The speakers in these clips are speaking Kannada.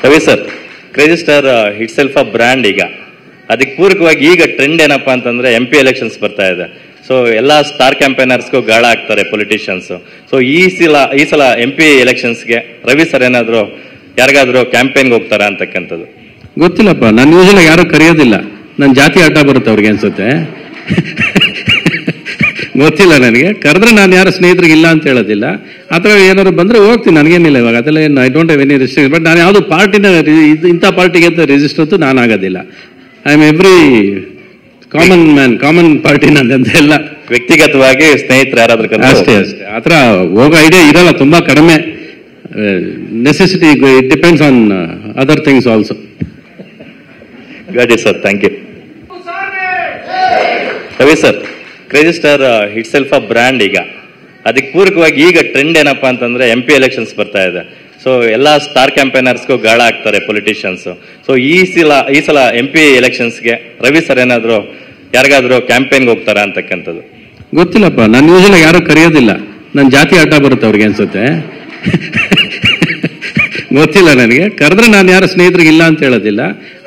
Ravi sir, crazy star itself a brand. ಈಗ ಅದಕ್ಕೆ ಪೂರಕವಾಗಿ ಈಗ ಟ್ರೆಂಡ್ ಏನಪ್ಪಾ ಅಂತಂದ್ರೆ MP ಎಲೆಕ್ಷನ್ಸ್ ಬರ್ತಾ ಇದೆ. ಸೊ ಎಲ್ಲಾ ಸ್ಟಾರ್ ಕ್ಯಾಂಪೇನರ್ಸ್ಗೂ ಗಾಳ ಆಗ್ತಾರೆ ಪೊಲಿಟಿಷಿಯನ್ಸ್. ಸೊ ಈ ಸಲ MP ಎಲೆಕ್ಷನ್ಸ್ಗೆ ರವಿ ಸರ್ ಏನಾದ್ರು ಯಾರಿಗಾದ್ರೂ ಕ್ಯಾಂಪೇನ್ಗೆ ಹೋಗ್ತಾರಾ ಅಂತಕ್ಕಂಥದ್ದು? ಗೊತ್ತಿಲ್ಲಪ್ಪ, ನಾನು ಯೂಶಲಿ ಯಾರು ಕರೆಯೋದಿಲ್ಲ. ನನ್ನ ಜಾತಿ ಅಡ್ಡ ಬರುತ್ತೆ ಅವ್ರಿಗೆ ಅನ್ಸುತ್ತೆ. ಗೊತ್ತಿಲ್ಲ ನನಗೆ. ಕರೆದ್ರೆ ನಾನು ಯಾರು ಸ್ನೇಹಿತರಿಗೆ ಇಲ್ಲ ಅಂತ ಹೇಳೋದಿಲ್ಲ. ಅಥವಾ ಏನಾದ್ರು ಬಂದ್ರೆ ಹೋಗ್ತೀನಿ, ನನಗೇನಿಲ್ಲ ಇವಾಗ ಅದೆಲ್ಲ. ಏನು I don't have any restriction. But ನಾನು ಯಾವುದು ಪಾರ್ಟಿನ ಇಂಥ ಪಾರ್ಟಿಗೆ ಅಂತ ರಿಜಿಸ್ಟರ್ ಅಂತೂ ನಾನು ಆಗೋದಿಲ್ಲ. I am every common man, common party ನಂದಂತ ಎಲ್ಲ. ವ್ಯಕ್ತಿಗತವಾಗಿ ಸ್ನೇಹಿತರು ಯಾರಾದ್ರೂ ಅಷ್ಟೇ ಅಷ್ಟೇ. ಆ ಥರ ಹೋಗೋ ಐಡಿಯಾ ಇರಲ್ಲ, ತುಂಬಾ ಕಡಿಮೆ. Necessity it depends on other things also. ಗಾಡಿ sir, thank you. Ravi sir, crazy star itself a brand. ಈಗ ಅದಕ್ಕೆ ಪೂರಕವಾಗಿ ಈಗ ಟ್ರೆಂಡ್ ಏನಪ್ಪಾ ಅಂತಂದ್ರೆ MP ಎಲೆಕ್ಷನ್ಸ್ ಬರ್ತಾ ಇದೆ. ಸೊ ಎಲ್ಲಾ ಸ್ಟಾರ್ ಕ್ಯಾಂಪೇನರ್ಸ್ಗೂ ಗಾಳ ಆಗ್ತಾರೆ ಪೊಲಿಟಿಷಿಯನ್ಸ್. ಸೊ ಈ ಸಲ MP ಎಲೆಕ್ಷನ್ಸ್ಗೆ ರವಿ ಸರ್ ಏನಾದ್ರು ಯಾರಿಗಾದ್ರೂ ಕ್ಯಾಂಪೇನ್ಗೆ ಹೋಗ್ತಾರಾ ಅಂತಕ್ಕಂಥದ್ದು? ಗೊತ್ತಿಲ್ಲಪ್ಪ, ನಾನು ಯೂಶಲಿ ಯಾರು ಕರೆಯೋದಿಲ್ಲ. ನನ್ನ ಜಾತಿ ಅಡ್ಡ ಬರುತ್ತೆ ಅವ್ರಿಗೆ ಅನ್ಸುತ್ತೆ. ಗೊತ್ತಿಲ್ಲ ನನಗೆ. ಕರೆದ್ರೆ ನಾನು ಯಾರು ಸ್ನೇಹಿತರಿಗೆ ಇಲ್ಲ ಅಂತ ಹೇಳೋದಿಲ್ಲ.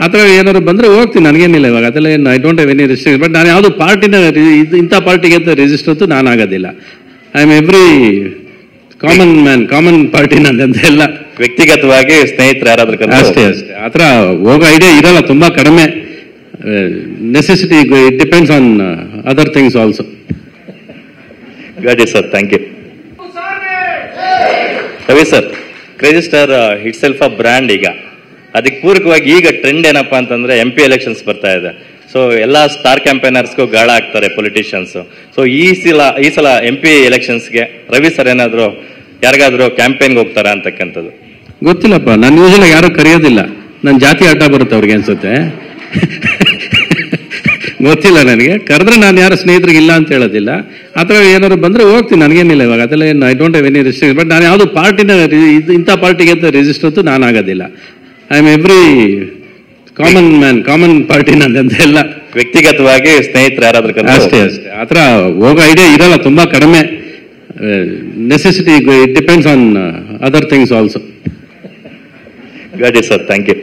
ಅಥವಾ ಏನಾದ್ರು ಬಂದ್ರೆ ಹೋಗ್ತೀನಿ, ನನಗೇನಿಲ್ಲ ಇವಾಗ ಅದೆಲ್ಲ. ಏನು I don't have any restriction. But ನಾನು ಯಾವುದು ಪಾರ್ಟಿನ ಇಂಥ ಪಾರ್ಟಿಗೆ ಅಂತ ರಿಜಿಸ್ಟರ್ ಅಂತೂ ನಾನು ಆಗೋದಿಲ್ಲ. I am every common man, common party ನಂದಂತ ಎಲ್ಲ. ವ್ಯಕ್ತಿಗತವಾಗಿ ಸ್ನೇಹಿತರು ಯಾರಾದ್ರೂ ಅಷ್ಟೇ ಅಷ್ಟೇ. ಆ ಥರ ಹೋಗೋ ಐಡಿಯಾ ಇರಲ್ಲ, ತುಂಬಾ ಕಡಿಮೆ. Necessity it depends on other things also. ಗಾಡಿ sir, thank you. Ravi sir, crazy star itself a brand. ಈಗ ಅದಕ್ಕೆ ಪೂರಕವಾಗಿ ಈಗ ಟ್ರೆಂಡ್ ಏನಪ್ಪಾ ಅಂತಂದ್ರೆ MP ಎಲೆಕ್ಷನ್ಸ್ ಬರ್ತಾ ಇದೆ. ಸೊ ಎಲ್ಲಾ ಸ್ಟಾರ್ ಕ್ಯಾಂಪೇನರ್ಸ್ಗೂ ಗಾಳ ಆಗ್ತಾರೆ ಪೊಲಿಟಿಷಿಯನ್ಸ್. ಸೊ ಈ ಸಲ MP ಎಲೆಕ್ಷನ್ಸ್ಗೆ ರವಿ ಸರ್ ಏನಾದ್ರು ಯಾರಿಗಾದ್ರೂ ಕ್ಯಾಂಪೇನ್ಗೆ ಹೋಗ್ತಾರಾ ಅಂತಕ್ಕಂಥದ್ದು? ಗೊತ್ತಿಲ್ಲಪ್ಪ, ನಾನು ಯೂಶಲಿ ಯಾರು ಕರೆಯೋದಿಲ್ಲ. ನನ್ನ ಜಾತಿ ಅಡ್ಡ ಬರುತ್ತೆ ಅವ್ರಿಗೆ ಅನ್ಸುತ್ತೆ. ಗೊತ್ತಿಲ್ಲ ನನಗೆ. ಕರೆದ್ರೆ ನಾನು ಯಾರು ಸ್ನೇಹಿತರಿಗೆ ಇಲ್ಲ ಅಂತ ಹೇಳೋದಿಲ್ಲ. ಅಥವಾ ಏನಾದ್ರು ಬಂದ್ರೆ ಹೋಗ್ತೀನಿ, ನನಗೇನಿಲ್ಲ ಇವಾಗ ಅದೆಲ್ಲ. ಏನು I don't have any restriction. But ನಾನು ಯಾವುದು ಪಾರ್ಟಿನ ಇಂಥ ಪಾರ್ಟಿಗೆ ಅಂತ ರಿಜಿಸ್ಟರ್ ಅಂತೂ ನಾನು ಆಗೋದಿಲ್ಲ. I am every common man, common party ನಂದಂತ ಎಲ್ಲ. ವ್ಯಕ್ತಿಗತವಾಗಿ ಸ್ನೇಹಿತರು ಯಾರಾದ್ರೂ ಅಷ್ಟೇ ಅಷ್ಟೇ. ಆ ಥರ ಹೋಗೋ ಐಡಿಯಾ ಇರಲ್ಲ, ತುಂಬಾ ಕಡಿಮೆ. Necessity it depends on other things also. ಗಾಡಿ ಸರ್, ಥ್ಯಾಂಕ್ ಯು.